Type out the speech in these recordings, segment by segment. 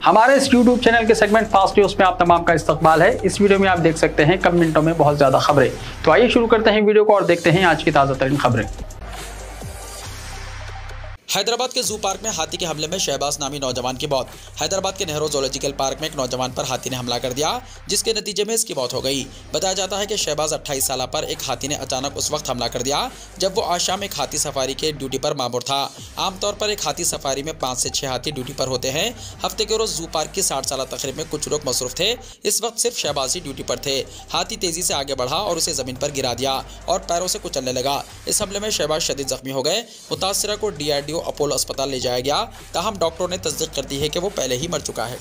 हमारे इस YouTube channel के सेगमेंट फास्ट न्यूज में आप तमाम का इस्तकबाल है। इस वीडियो में आप देख सकते हैं कम मिनटों में बहुत ज्यादा खबरें। तो आइए शुरू करते हैं वीडियो को और देखते हैं आज की ताजा तरीन खबरें। हैदराबाद के जू पार्क में हाथी के हमले में शहबाज नामी नौजवान की मौत। हैदराबाद के नेहरू जोलॉजिकल पार्क में एक नौजवान पर हाथी ने हमला कर दिया, जिसके नतीजे में इसकी मौत हो गई। बताया जाता है कि शहबाज 28 साल पर एक हाथी ने अचानक उस वक्त हमला कर दिया जब वो आज शाम एक हाथी सफारी के ड्यूटी पर मामूर था। आमतौर पर एक हाथी सफारी में 5 से 6 हाथी ड्यूटी पर होते हैं। हफ्ते के रोज जू पार्क की 60 साल तकरीब में कुछ लोग मसरूफ थे। इस वक्त सिर्फ शहबाज ही ड्यूटी पर थे। हाथी तेजी से आगे बढ़ा और उसे जमीन पर गिरा दिया और पैरों से कुचलने लगा। इस हमले में शहबाज शदीद जख्मी हो गए। मुतासिरा को DRDO अपोलो अस्पताल ले जाया गया। ताहम डॉक्टरों ने तस्दीक कर दी है कि वो पहले ही मर चुका है।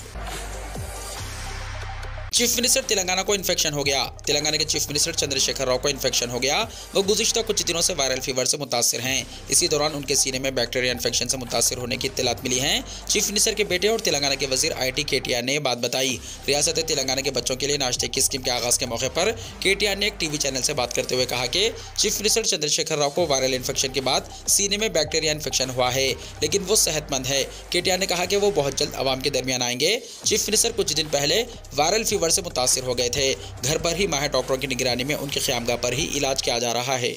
चीफ मिनिस्टर तेलंगाना को इन्फेक्शन हो गया। तेलंगाना के चीफ मिनिस्टर चंद्रशेखर राव को इन्फेक्शन हो गया। वो गुज़िश्ता कुछ दिनों से वायरल फीवर से मुतासिर हैं। इसी दौरान उनके सीने में बैक्टीरिया इन्फेक्शन से मुतासिर होने की इत्तलात मिली हैं। चीफ मिनिस्टर के बेटे और तेलंगाना के वजीर IT KTR ने बात बताई। रियासत तेलंगाना के बच्चों के लिए नाश्ते की स्कीम के आगाज के मौके पर KTR ने एक TV चैनल से बात करते हुए कहा कि चीफ मिनिस्टर चंद्रशेखर राव को वायरल इन्फेक्शन के बाद सीने में बैक्टीरिया इन्फेक्शन हुआ है, लेकिन वो सेहतमंद है। KTR ने कहा कि वो बहुत जल्द आवाम के दरमियान आएंगे। चीफ मिनिस्टर कुछ दिन पहले वायरल फीवर से मुतासिर हो गए थे। घर पर ही माहिर डॉक्टरों की निगरानी में उनकी ख़यामगाह पर ही इलाज किया जा रहा है।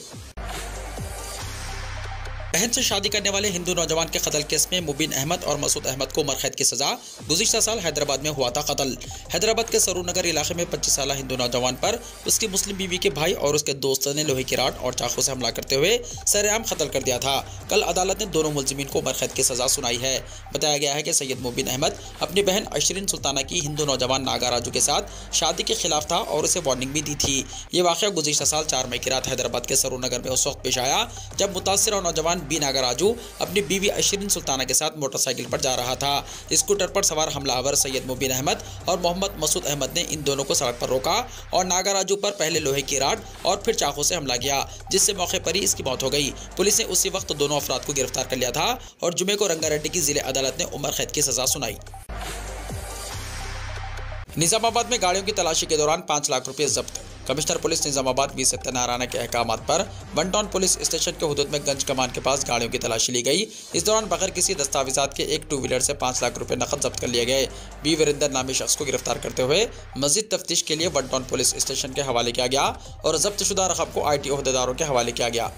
बहन से शादी करने वाले हिंदू नौजवान के कत्ल केस में मुबीन अहमद और मसूद अहमद को उम्र कैद की सजा। गुज़िश्ता साल हैदराबाद में हुआ था कत्ल। हैदराबाद के सरूर नगर इलाके में 25 साल हिंदू नौजवान पर उसकी मुस्लिम बीवी के भाई और उसके दोस्त ने लोहे की रॉड और चाकू से हमला करते हुए सरेआम कत्ल कर दिया था। कल अदालत ने दोनों मुलजिमीन को उम्र कैद की सजा सुनाई है। बताया गया है कि सैयद मुबीन अहमद अपनी बहन अशरीन सुल्ताना की हिंदू नौजवान नागा राजू के साथ शादी के खिलाफ था और उसे वार्निंग भी दी थी। ये वाक़या गुज़िश्ता साल 4 मई की रात हैदराबाद के सरूर नगर में उस वक्त पेश आया जब मुतासिरा नौजवान बी नागा राजू अपनी बीवी अशरीन सुल्ताना के साथ मोटरसाइकिल पर जा रहा था। स्कूटर पर सवार हमलावर सैयद मुबीन अहमद और मोहम्मद मसूद अहमद ने इन दोनों को सड़क पर रोका और नागा राजू पर पहले लोहे की रॉड और फिर चाकू से हमला किया, जिससे मौके पर ही इसकी मौत हो गई। पुलिस ने उसी वक्त दोनों अफराद को गिरफ्तार कर लिया था और जुमे को रंगारेड्डी की जिले अदालत ने उम्र कैद की सजा सुनाई। निजामाबाद में गाड़ियों की तलाशी के दौरान 5 लाख रुपये जब्त। Commissioner police Nizamabad V Satyanarayana के अहकामात पर 1 टाउन पुलिस स्टेशन के हुदूद में गंज कमान के पास गाड़ियों की तलाशी ली गई। इस दौरान बगैर किसी दस्तावेजात के एक 2 व्हीलर से 5 लाख रुपए नकद जब्त कर लिए गए। बी वीरेंद्र नामी शख्स को गिरफ्तार करते हुए मजीद तफ्तीश के लिए 1 टाउन पुलिस स्टेशन के हवाले किया गया और जब्त शुदा रकम को IT ओहदेदारों के हवाले किया गया।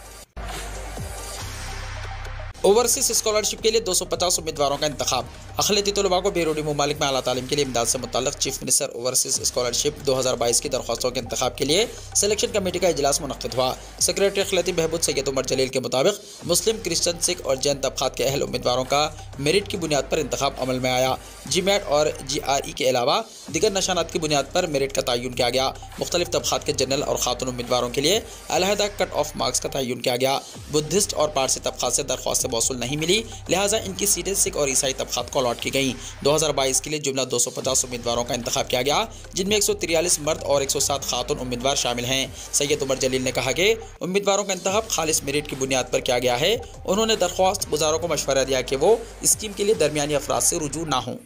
ओवरसीज स्कॉलरशिप के लिए 250 उम्मीदवारों का इंतखाब। अक़लियती तलबा को बैरूनी ममालिक में आला तालीम के लिए इमदाद से मुतल्लिक़ चीफ मिनिस्टर ओवरसीज स्कॉलरशिप 2022 की दरख्वास्तों के इंतखाब के लिए सिलेक्शन कमेटी का इजलास मुनक़्क़िद हुआ। सेक्रेटरी अख़लाक़ी बहबूद सैयद उमर जलील के मुताबिक मुस्लिम, क्रिश्चन, सिख और जैन तबक़ात के अहल उम्मीदवारों का मेरिट की बुनियाद पर इंतखाब अमल में आया। GMAT और GRE के अलावा दीगर नशानात की बुनियाद पर मेरिट का तयन किया गया। मुख्तलिफ तबक़ात के जनरल और खातून उम्मीदवारों के लिए अलहदा कट ऑफ मार्क्स का तयन किया गया। बुद्धिस्ट और पारसी तबक़ात से दरख्वास्त मौसूल नहीं मिली, लिहाजा इनकी सीटें सिख और ईसाई तबक़ात को अलॉट की गई। 2022 के लिए जुमला 250 उम्मीदवारों का इंतखाब किया गया, जिनमें 143 मर्द और 107 खातून उम्मीदवार शामिल हैं। सैयद उमर जलील ने कहा कि उम्मीदवारों का इंतखाब खालिस मेरिट की बुनियाद पर किया गया है। उन्होंने दरख्वास्त गुजारों को मशवरा दिया कि वो स्कीम के लिए दरमियानी अफराद से रुजू ना हों।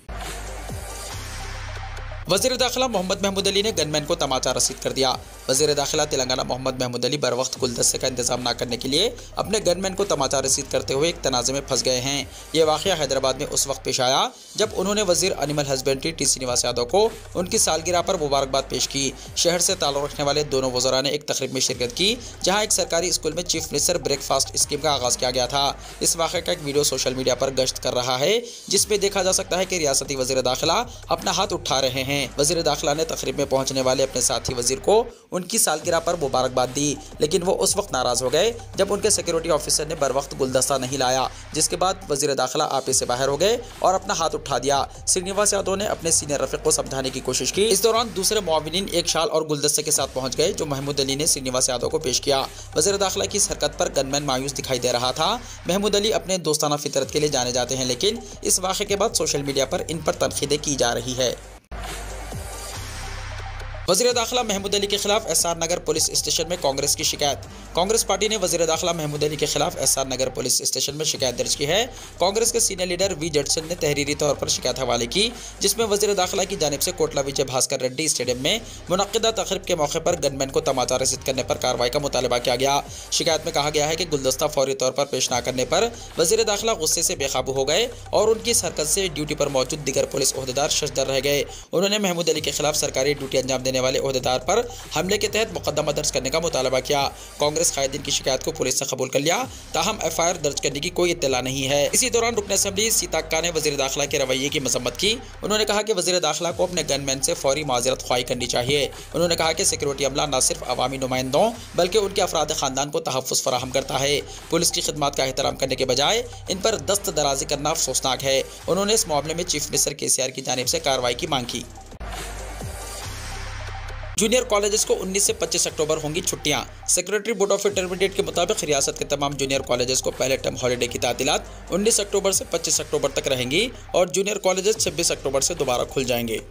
वज़ीर दाखिला मोहम्मद महमूद अली ने गनमैन को तमाचा रसीद कर दिया। वज़ीर दाखिला तेलंगाना मोहम्मद महमूद अली बर वक्त गुलदस्ते का इंतजाम न करने के लिए अपने गनमैन को तमाचा रसीद करते हुए एक तनाज़े में फंस गए हैं। ये वाक़या हैदराबाद में उस वक्त पेश आया जब उन्होंने वज़ीर animal husbandry T Srinivas Yadav को उनकी सालगिरह पर मुबारकबाद पेश की। शहर से ताल्लुक़ रखने वाले दोनों वज़रा ने एक तकरीब में शिरकत की, जहाँ एक सरकारी स्कूल में चीफ मिनिस्टर ब्रेकफास्ट स्कीम का आगाज़ किया गया था। इस वाक़े का एक वीडियो सोशल मीडिया पर गश्त कर रहा है, जिसमें देखा जा सकता है कि रियासती वज़ीर दाखिला अपना हाथ उठा रहे हैं। वज़ीर दाखिला ने तकरीब में पहुंचने वाले अपने साथी वजीर को उनकी सालगिरह पर मुबारकबाद दी, लेकिन वो उस वक्त नाराज़ हो गए जब उनके सिक्योरिटी ऑफिसर ने बर वक्त गुलदस्ता नहीं लाया, जिसके बाद वजीर दाखिला आपे से बाहर हो गए और अपना हाथ उठा दिया। श्रीनिवास यादव ने अपने सीनियर रफीक को समझाने की कोशिश की। इस दौरान दूसरे मुआविनीन एक शाल और गुलदस्ते के साथ पहुंच गए, जो महमूद अली ने श्रीनिवास यादव को पेश किया। वजीर दाखिला की इस हरकत पर गनमैन मायूस दिखाई दे रहा था। महमूद अली अपने दोस्ताना फितरत के लिए जाने जाते हैं, लेकिन इस वाक़े के बाद सोशल मीडिया पर इन पर तनकीदें की जा रही है। वज़ीर दाखिला महमूद अली के खिलाफ एसआर नगर पुलिस स्टेशन में कांग्रेस की शिकायत। कांग्रेस पार्टी ने वज़ीर दाखिला महमूद अली के खिलाफ एसआर नगर पुलिस स्टेशन में शिकायत दर्ज की है। कांग्रेस के सीनियर लीडर वी जडसन ने तहरीरी तौर पर शिकायत हवाले की, जिसमें वज़ीर दाखिला की जानिब से कोटला विजय भास्कर रेड्डी स्टेडियम में मुनक्किदा तक़रीब के मौके पर गनमैन को तमाचा रसीद करने पर कार्रवाई का मुतालबा किया गया। शिकायत में कहा गया है कि गुलदस्ता फौरी तौर पर पेश न करने पर वज़ीर दाखिला गुस्से से बेकाबू हो गए और उनकी इस हरकत से ड्यूटी पर मौजूद दीगर पुलिस ओहदेदार शशदर रह गए। उन्होंने महमूद अली के खिलाफ सरकारी ड्यूटी अंजाम देने वाले ओहदेदार पर हमले के तहत मुकदमा दर्ज करने का मुतालबा किया। कांग्रेस कायदीन की शिकायत को पुलिस ने कबूल कर लिया, ताहम एफआईआर दर्ज करने की कोई इत्तला नहीं है। इसी दौरान रुकन असेंबली सीताक्का ने वज़ीर दाखिला के रवैये की मजम्मत की। उन्होंने कहा कि वज़ीर दाखिला को अपने गनमैन से फौरी माजरत ख्वाही करनी चाहिए। उन्होंने कहा कि सिक्योरिटी अमला न सिर्फ अवामी नुमाइंदों बल्कि उनके अफराद खानदान को तहफ़्फ़ुज़ फराहम करता है। पुलिस की खिदमत का एहतराम करने के बजाय इन पर दस्त दराजी करना अफसोसनाक है। उन्होंने इस मामले में चीफ मिनिस्टर केसीआर की जानिब से कार्रवाई की मांग की। जूनियर कॉलेजेस को 19 से 25 अक्टूबर होंगी छुट्टियां। सेक्रेटरी बोर्ड ऑफ इंटरमीडिएट के मुताबिक रियासत के तमाम जूनियर कॉलेजेस को पहले टर्म हॉलीडे की तातीलात 19 अक्टूबर से 25 अक्टूबर तक रहेंगी और जूनियर कॉलेजेस 26 अक्टूबर से दोबारा खुल जाएंगे।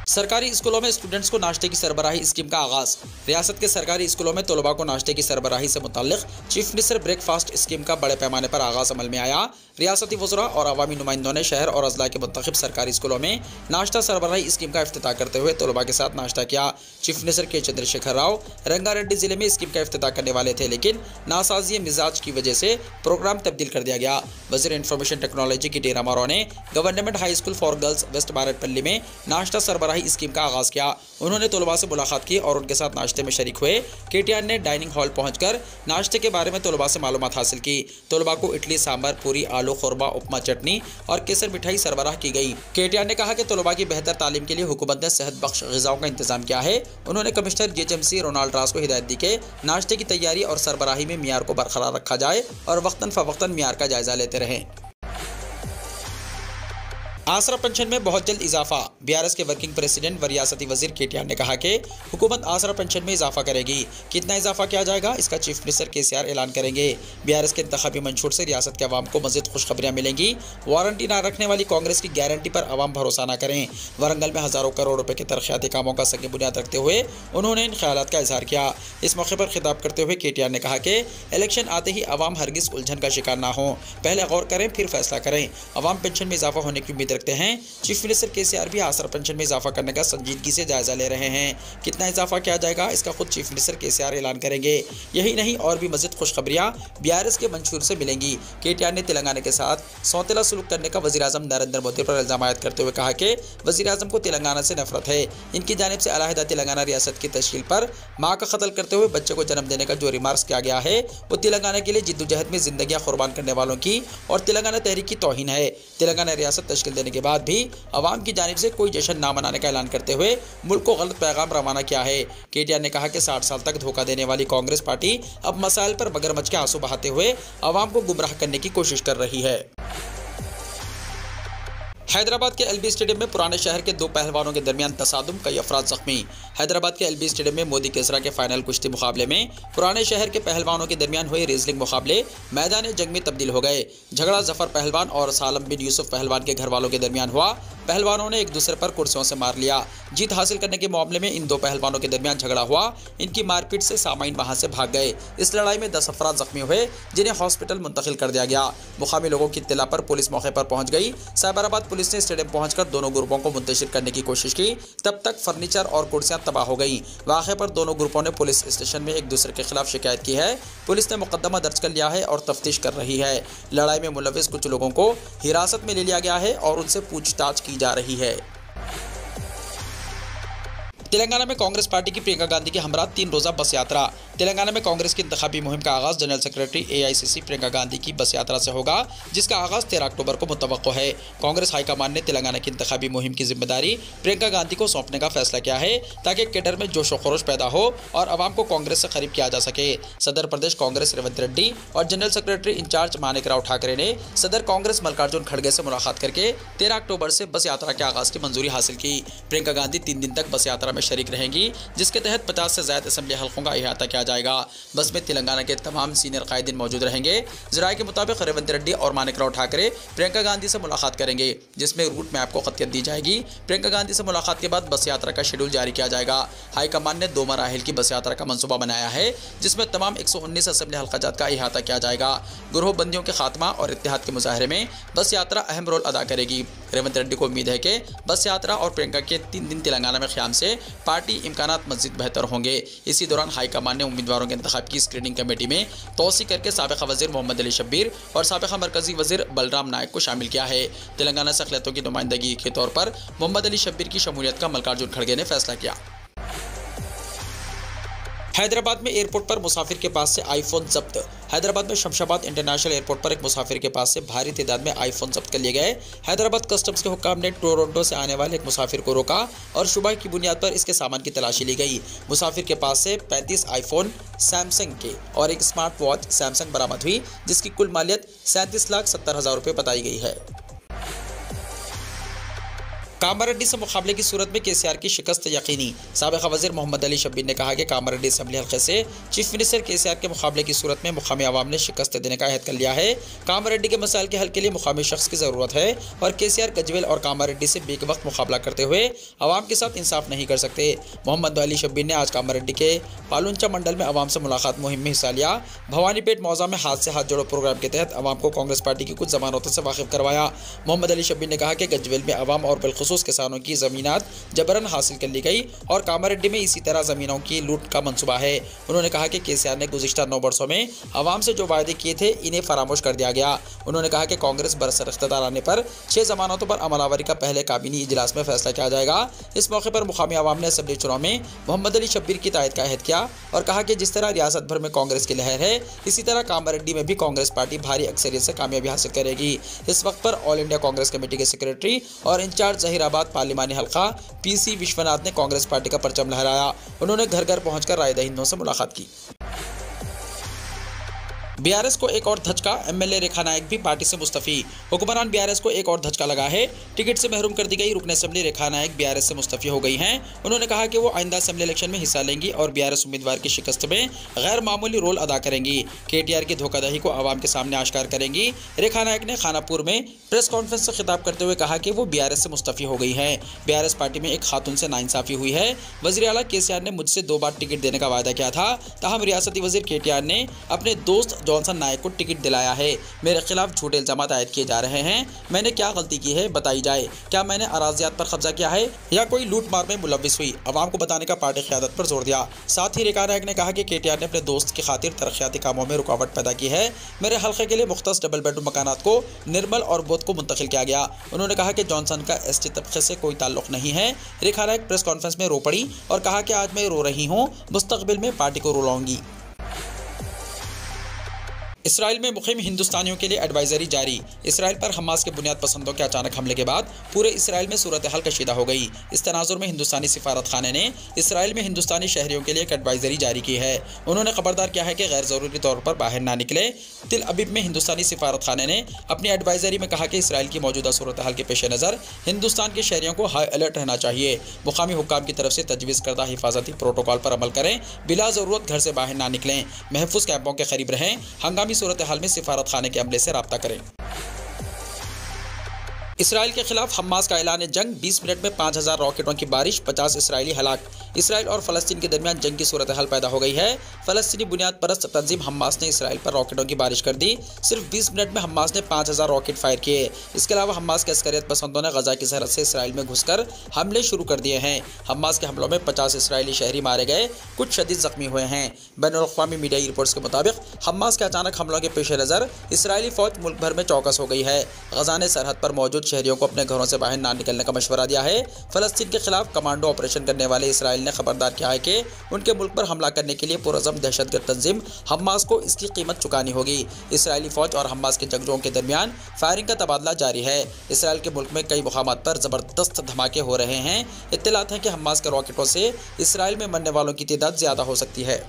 सरकारी स्कूलों में स्टूडेंट्स को नाश्ते की सरबराही स्कीम का आगाज। रियासत के सरकारी स्कूलों में तलबा को नाश्ते की सरबराही से मुताल्लिक चीफ मिनिस्टर ब्रेकफास्ट स्कीम का बड़े पैमाने पर आगाज अमल में आया। रियासती वज़रा और अवामी नुमाइंदों ने शहर और अजला के मुंतखब सरकारी स्कूलों में नाश्ता सरबराही स्कीम का इफ्तिताह करते हुए तलबा के साथ नाश्ता किया। चीफ मिनिस्टर के चंद्रशेखर राव रंगारेड्डी जिले में स्कीम का इफ्तिताह करने वाले थे, लेकिन नासाजी मिजाज की वजह से प्रोग्राम तब्दील कर दिया गया। वज़ीर इंफॉर्मेशन टेक्नोलॉजी की डेरा मारो ने government high school for girls west Baratpalli में नाश्ता सरबराही स्कीम का आगाज किया। उन्होंने तलबा से मुलाकात की और उनके साथ नाश्ते में शरीक हुए। केटीआर ने डाइनिंग हॉल पहुंचकर नाश्ते के बारे में तलबा से मालूमात हासिल की। तलबा को इडली, सांभर, पूरी, आलू खुरमा, उपमा, चटनी और केसर मिठाई सरबराह की गई। केटीआर ने कहा कि तलबा की बेहतर तालीम के लिए हुकूमत ने सेहत बख्श ग़िज़ाओं का इंतजाम किया है। उन्होंने कमिश्नर जीएचएमसी रोनाल्ड रास को हिदायत दी कि नाश्ते की तैयारी और सरबराही में मियार को बरकरार रखा जाए और वक्तन फ़वक्तन मियार का जायजा लेते रहें। आसरा पेंशन में बहुत जल्द इजाफा। बीआरएस के वर्किंग प्रेसिडेंट व रियासती वजीर केटीआर ने कहा कि हुकूमत आसरा पेंशन में इजाफा करेगी। कितना इजाफा किया जाएगा इसका चीफ मिनिस्टर केसीआर ऐलान करेंगे। बीआरएस के इंतखाबी मंशूर से रियासत के अवाम को मज़ीद खुशखबरियाँ मिलेंगी। वारंटी ना रखने वाली कांग्रेस की गारंटी पर अवाम भरोसा न करें। वारंगल में हज़ारों करोड़ रुपए के तरक्याती कामों का संग बुनियाद रखते हुए उन्होंने इन ख्यालात का इजहार किया। इस मौके पर खिताब करते हुए केटीआर ने कहा कि इलेक्शन आते ही अवाम हरगिज़ उलझन का शिकार ना हो, पहले गौर करें फिर फैसला करें। अवाम पेंशन में इजाफा होने की उम्मीद रखते हैं। चीफ मिनिस्टर केसीआर भी आसरा पेंशन में इजाफा करने का संजीदगी से जायजा ले रहे हैं। कितना इजाफा किया जाएगा इसका खुद चीफ मिनिस्टर केसीआर ऐलान करेंगे। यही नहीं और भी मज़ीद खुशखबरियाँ बीआरएस के मंशूर से मिलेंगी। केटीआर ने तेलंगाना के साथ सौतेला सलूक करने का वज़ीर आज़म नरेंद्र मोदी पर इल्ज़ाम आयद करते हुए कहा कि वज़ीर आज़म को तेलंगाना से नफरत है। इनकी जानिब से अलहदा तेलंगाना रियासत की तश्कील पर माँ का कत्ल करते हुए बच्चे को जन्म देने का जो रिमार्क्स किया गया है वो तेलंगाना के लिए जिद्दोजहद में जिंदगियाँ कुर्बान करने वालों की और तेलंगाना तहरीक की तौहीन है। तेलंगाना रियासत तश्कील देने के बाद भी अवाम की जानिब से कोई जश्न ना मनाने का ऐलान करते हुए मुल्क को गलत पैगाम रवाना किया है। केटीआर ने कहा कि 60 साल तक धोखा देने वाली कांग्रेस पार्टी अब मसाइल पर मगरमच्छ के आंसू बहाते हुए अवाम को गुमराह करने की कोशिश कर रही है। हैदराबाद के एलबी स्टेडियम में पुराने शहर के दो पहलवानों के दरमियान तसादुम, कई अफराद जख्मी। हैदराबाद के एलबी स्टेडियम में मोदी केसरा के फाइनल कुश्ती मुकाबले में पुराने शहर के पहलवानों के दरमियान हुए रेसलिंग मुकाबले मैदान जंग में तब्दील हो गए। झगड़ा जफर पहलवान और सालम बिन यूसुफ पहलवान के घर वालों के दरमियान हुआ। पहलवानों ने एक दूसरे पर कुर्सियों से मार लिया। जीत हासिल करने के मामले में इन दो पहलवानों के दरमियान झगड़ा हुआ। इनकी मारपीट से सामाइन वहां से भाग गए। इस लड़ाई में 10 अफराद जख्मी हुए, जिन्हें हॉस्पिटल मुंतकिल कर दिया गया। मुकामी लोगों की इत्तला पर पुलिस मौके पर पहुंच गई। साइबराबाद पुलिस ने स्टेडियम पहुंचकर दोनों ग्रुपों को मुंतशिर करने की कोशिश की। तब तक फर्नीचर और कुर्सियां तबाह हो गई। वाक़े पर दोनों ग्रुपों ने पुलिस स्टेशन में एक दूसरे के खिलाफ शिकायत की है। पुलिस ने मुकदमा दर्ज कर लिया है और तफ्तीश कर रही है। लड़ाई में मुलविस कुछ लोगों को हिरासत में ले लिया गया है और उनसे पूछताछ की जा रही है। तेलंगाना में कांग्रेस पार्टी की प्रियंका गांधी के हमरा 3 रोज़ा बस यात्रा। तेलंगाना में कांग्रेस की इंतखाबी मुहिम का आगाज़ general secretary AICC Priyanka Gandhi की बस यात्रा से होगा, जिसका आगाज़ 13 अक्टूबर को मुतवक्को है। कांग्रेस हाईकमान ने तेलंगाना की इंतखाबी मुहिम की जिम्मेदारी प्रियंका गांधी को सौंपने का फैसला किया है, ताकि केडर में जोश व खरोश पैदा हो और आवाम को कांग्रेस से करीब किया जा सके। सदर प्रदेश कांग्रेस रेवंत रेड्डी और general secretary in-charge Manikrao Thackeray ने सदर कांग्रेस मल्लिकार्जुन खड़गे से मुलाकात करके 13 अक्टूबर से बस यात्रा के आगाज़ की मंजूरी हासिल की। प्रियंका गांधी 3 दिन तक बस यात्रा में शरीक रहेंगी, जिसके तहत 50 से ज़्यादा असम्बली हल्कों का अहाता किया जाएगा। बस में तेलंगाना के तमाम सीनियर कायदीन मौजूद रहेंगे। ज़राए के मुताबिक रेवंत रेड्डी और मानिकराव ठाकरे प्रियंका गांधी से मुलाकात करेंगे, जिसमें रूट मैप को खतियत दी जाएगी। प्रियंका गांधी से मुलाकात के बाद बस यात्रा का शेड्यूल जारी किया जाएगा। हाईकमान ने 2 मराहिल की बस यात्रा का मंसूबा बनाया है, जिसमें तमाम 119 असम्बली हल्काजात का अहाता किया जाएगा। गिरोहबंदियों के खात्मा और इत्तेहाद के मुजाहरे में बस यात्रा अहम रोल अदा करेगी। रेवंत रेड्डी को उम्मीद है कि बस यात्रा और प्रियंका के 3 दिन तेलंगाना में क़याम से पार्टी इम्कानात मज़ीद बेहतर होंगे। इसी दौरान हाईकमान ने उम्मीदवारों के इंतखाब की स्क्रीनिंग कमेटी में तोसी करके साबिक़ा वज़ीर मोहम्मद अली शब्बीर और साबिक़ा मरकज़ी वज़ीर बलराम नायक को शामिल किया है। तेलंगाना से अक़लियतों की नुमाइंदगी के तौर पर मोहम्मद अली शब्बीर की शमूलियत का मल्लिकार्जुन खड़गे ने फैसला किया। हैदराबाद में एयरपोर्ट पर मुसाफिर के पास से आईफोन जब्त। हैदराबाद में शमशाबाद इंटरनेशनल एयरपोर्ट पर एक मुसाफिर के पास से भारी तादाद में आईफोन जब्त कर लिए गए। हैदराबाद कस्टम्स के हुक्काम ने टोरंटो से आने वाले एक मुसाफिर को रोका और शुबह की बुनियाद पर इसके सामान की तलाशी ली गई। मुसाफिर के पास से 35 आईफोन सैमसंग के और एक स्मार्ट वॉच सैमसंग बरामद हुई, जिसकी कुल मालियत 37,70,000 रुपये बताई गई है। कामारेड्डी से मुकाबले की सूरत में केसीआर की शिकस्त यकीनी। साबिक़ा वज़ीर मोहम्मद अली शब्बीर ने कहा कि कामारेड्डी असम्बली हल्के से चीफ मिनिस्टर केसीआर के मुकाबले की सूरत में मुकामी आवाम ने शिकस्त देने का अहद कर लिया है। कामारेड्डी के मसाइल के हल के लिए मुकामी शख्स की ज़रूरत है और केसीआर गजवेल और कामारेड्डी से बेक वक्त मुकाबला करते हुए आवाम के साथ इंसाफ नहीं कर सकते। मोहम्मद अली शब्बीर ने आज कामारेड्डी के पालुंचा मंडल में आवाम से मुलाकात मुहिम में हिस्सा लिया। भवानीपेट मौजा में हाथ से हाथ जोड़ो प्रोग्राम के तहत आवाम को कांग्रेस पार्टी की कुछ ज़मानतों से वाकिफ करवाया। मोहम्मद अली शब्बीर ने कहा कि गजवेल में आवाम और बिलखुसूस किसानों की ज़मीनात जबरन हासिल कर ली गई और कामारेड्डी में इसी तरह ज़मीनों की लूट का मंसूबा है। उन्होंने कहा कि केसीआर ने गुज़िश्ता 9 वर्षों में आवाम से जो वायदे किए थे इन्हें फरामोश कर दिया गया। उन्होंने कहा कि कांग्रेस बरसर इख्तियार आने पर 6 ज़मानतों पर अमलावरी का पहले काबीनी इजलास में फैसला किया जाएगा। इस मौके पर मुकामी आवाम ने असम्बली चुनाव में मोहम्मद अली शब्बीर की तायद का अहद किया और कहा कि जिस तरह रियासत भर में कांग्रेस की लहर है, इसी तरह कामारेड्डी में भी कांग्रेस पार्टी भारी अक्सरियत से कामयाबी हासिल करेगी। इस वक्त पर ऑल इंडिया कांग्रेस कमेटी के सेक्रेटरी और इंचार्ज ज़हीराबाद पार्लिमानी हल्का पीसी विश्वनाथ ने कांग्रेस पार्टी का परचम लहराया। उन्होंने घर घर पहुंचकर राय दहिंदों से मुलाकात की। बीआरएस को एक और धचका, एमएलए रेखा नायक भी पार्टी से मुस्तफ़ी। हुक्मरान बीआरएस को एक और धचका लगा है। टिकट से महरूम कर दी गई रुकन असेंबली रेखा नायक बीआरएस से मुस्तफ़ी हो गई हैं। उन्होंने कहा कि वो आइंदा असेंबली इलेक्शन में हिस्सा लेंगी और बीआरएस उम्मीदवार की शिकस्त में गैर मामूली रोल अदा करेंगी। केटीआर की धोखाधड़ी को आवाम के सामने आश्कार करेंगी। रेखा नायक ने खानापुर में प्रेस कॉन्फ्रेंस से खिताब करते हुए कहा कि वो बीआरएस से मुस्तफ़ी हो गई है। बीआरएस पार्टी में एक खातून से नाइंसाफ़ी हुई है। वज़ीर आला केसीआर ने मुझसे 2 बार टिकट देने का वायदा किया था, ताहम रियासती वज़ीर केटीआर ने अपने दोस्त जॉनसन नायक को टिकट दिलाया है। मेरे खिलाफ झूठे इल्जामात आयद किए जा रहे हैं। मैंने क्या गलती की है बताई जाए। क्या मैंने अराजियात पर कब्जा किया है या कोई लूट मार में मुलविस हुई? आवाम को बताने का पार्टी क़यादत पर जोर दिया। साथ ही रेखा नायक ने कहा कि केटीआर ने अपने दोस्त की खातिर तरक्याती कामों में रुकावट पैदा की है। मेरे हल्के के लिए मुख्तस डबल बेडरूम मकानात को निर्मल और बोध को मुंतकिल किया गया। उन्होंने कहा कि जॉनसन का एसटी तबके से कोई ताल्लुक नहीं है। रेखा नायक प्रेस कॉन्फ्रेंस में रो पड़ी और कहा कि आज मैं रो रही हूँ, मुस्तकबिल में पार्टी को रुलाऊंगी। इसराइल में मुक़ीम हिंदुस्तानियों के लिए एडवाइजरी जारी। इसराइल पर हमास के बुनियाद पसंदों के अचानक हमले के बाद पूरे इसराइल में सूरत हाल कशीदा हो गई। इस तनाजुर में हिंदुस्तानी सिफारत खाने ने इसराइल में हिंदुस्तानी शहरियों के लिए एक एडवाइजरी जारी की है। उन्होंने खबरदार किया है कि गैर ज़रूरी तौर पर बाहर ना निकले। तिल अबीब में हिंदुस्तानी सिफारत खाने ने अपनी एडवाइजरी में कहा कि इसराइल की मौजूदा सूरत हाल के पेश नज़र हिंदुस्तान के शहरियों को हाई अलर्ट रहना चाहिए। मुकामी हुक्काम की तरफ से तजवीज़ करदा हिफाजती प्रोटोकॉल पर अमल करें। बिला ज़रूरत घर से बाहर ना निकलें। महफूज कैंपों के करीब रहें। हंगामी सूरत हाल में सिफारत खाने के अमले से राब्ता करें। इसराइल के खिलाफ हमास का ऐलान जंग। 20 मिनट में 5000 रॉकेटों की बारिश, 50 इसराइली हलाक। इसराइल और फ़लस्तीन के दरमियान जंग की सूरत हाल पैदा हो गई है। फ़लस्तीनी बुनियाद परस्त तंजीम हमास ने इसराइल पर रॉकेटों की बारिश कर दी। सिर्फ 20 मिनट में हमास ने 5000 रॉकेट फायर किए। इसके अलावा हमास के अस्करियत पसंदों ने गजा की सरहद से इसराइल में घुसकर हमले शुरू कर दिए हैं। हमास के हमलों में 50 इसराइली शहरी मारे गए, कुछ शदीद ज़ख्मी हुए हैं। बैनुल-अक़वामी मीडिया रिपोर्ट्स के मुताबिक हमास के अचानक हमलों के पेश नज़र इसराइली फ़ौज मुल्क भर में चौकस हो गई है। गजा ने सरहद पर मौजूद शहरियों को अपने घरों से बाहर ना निकलने का मशवरा दिया है। फ़लस्तीन के खिलाफ कमांडो ऑपरेशन करने वाले इसराइल ने खबरदार किया है कि उनके मुल्क पर हमला करने के लिए पुरअज़म दहशतगर्द तंजीम हमास को इसकी कीमत चुकानी होगी। इसराइली फ़ौज और हमास के जंगजुओं के दरमियान फायरिंग का तबादला जारी है। इसराइल के मुल्क में कई मुकामात पर ज़बरदस्त धमाके हो रहे हैं। इत्तलात हैं कि हमास के रॉकेटों से इसराइल में मरने वालों की तादाद ज़्यादा हो सकती है।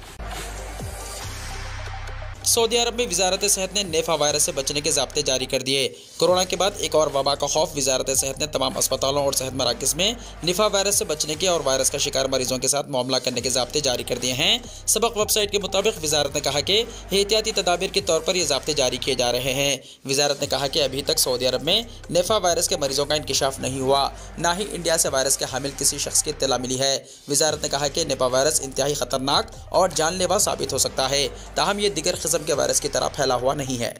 सऊदी अरब में वजारत सेहत ने नेफा वायरस से बचने के ज़ाब्ते जारी कर दिए। कोरोना के बाद एक और वबा का खौफ, वजारत सेहत ने तमाम अस्पतालों और सेहत मराकज़ में निफा वायरस से बचने के और वायरस का शिकार मरीजों के साथ मामला करने के ज़ाब्ते जारी कर दिए हैं। सबक वेबसाइट के मुताबिक वजारत ने कहा कि एहतियाती तदाबीर के तौर पर ये ज़ाब्ते जारी किए जा रहे हैं। वजारत ने कहा कि अभी तक सऊदी अरब में नेफा वायरस के मरीजों का इंकिशाफ नहीं हुआ, ना ही इंडिया से वायरस के हामिल किसी शख्स की इत्तला मिली है। वजारत ने कहा कि नेफा वायरस इंतहाई खतरनाक और जानलेवा साबित हो सकता है, ताहम ये दिगर किस्म के वायरस की तरह फैला हुआ नहीं है।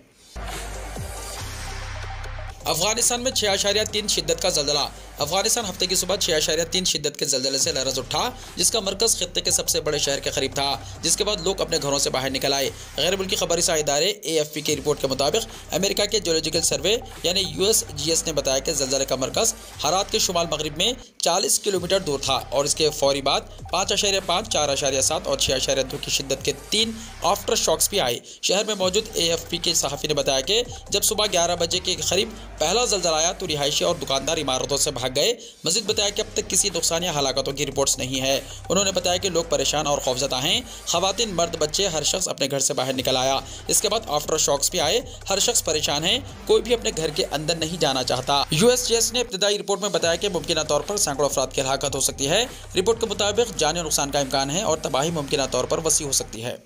अफगानिस्तान में 6.3 शिद्दत का ज़ल्ज़ला। अफगानिस्तान हफ्ते की सुबह 6.3 शिद्दत के ज़ल्ज़ले से लरज़ उठा, जिसका मरकज़ खित्ते के सबसे बड़े शहर के करीब था, जिसके बाद लोग अपने घरों से बाहर निकल आए। गैर मुल्की खबरसां इदारे AFP की रिपोर्ट के मुताबिक अमेरिका के जियोलॉजिकल सर्वे यानी USGS ने बताया कि ज़ल्ज़ले का मरकज़ हरात के शुमाल मगरिब में 40 किलोमीटर दूर था और इसके फौरी बाद 5.5, 4.7 और 6.2 की शिद्दत के 3 आफ्टर शॉक्स भी आए। शहर में मौजूद AFP के सहाफ़ी ने बताया कि जब सुबह 11 बजे के करीब पहला ज़ल्ज़ला आया तो रिहायशी और दुकानदार इमारतों से भाग गए। मज़ीद बताया कि अब तक किसी नुकसान या हलाकतों की रिपोर्ट्स नहीं है। उन्होंने बताया कि लोग परेशान और खौफज़दा हैं। ख़वातीन, मर्द, बच्चे, हर शख्स अपने घर से बाहर निकल आया। इसके बाद आफ्टर शॉक्स भी आए। हर शख्स परेशान है, कोई भी अपने घर के अंदर नहीं जाना चाहता। USGS ने इब्तिदाई रिपोर्ट में बताया कि मुमकिन तौर पर सैकड़ों अफराद की हलाकत हो सकती है। रिपोर्ट के मुताबिक जानी नुकसान का इम्कान है और तबाही मुमकिन तौर पर वसी हो सकती है।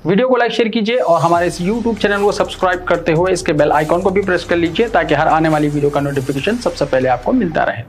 वीडियो को लाइक शेयर कीजिए और हमारे इस YouTube चैनल को सब्सक्राइब करते हुए इसके बेल आइकॉन को भी प्रेस कर लीजिए ताकि हर आने वाली वीडियो का नोटिफिकेशन सबसे पहले आपको मिलता रहे।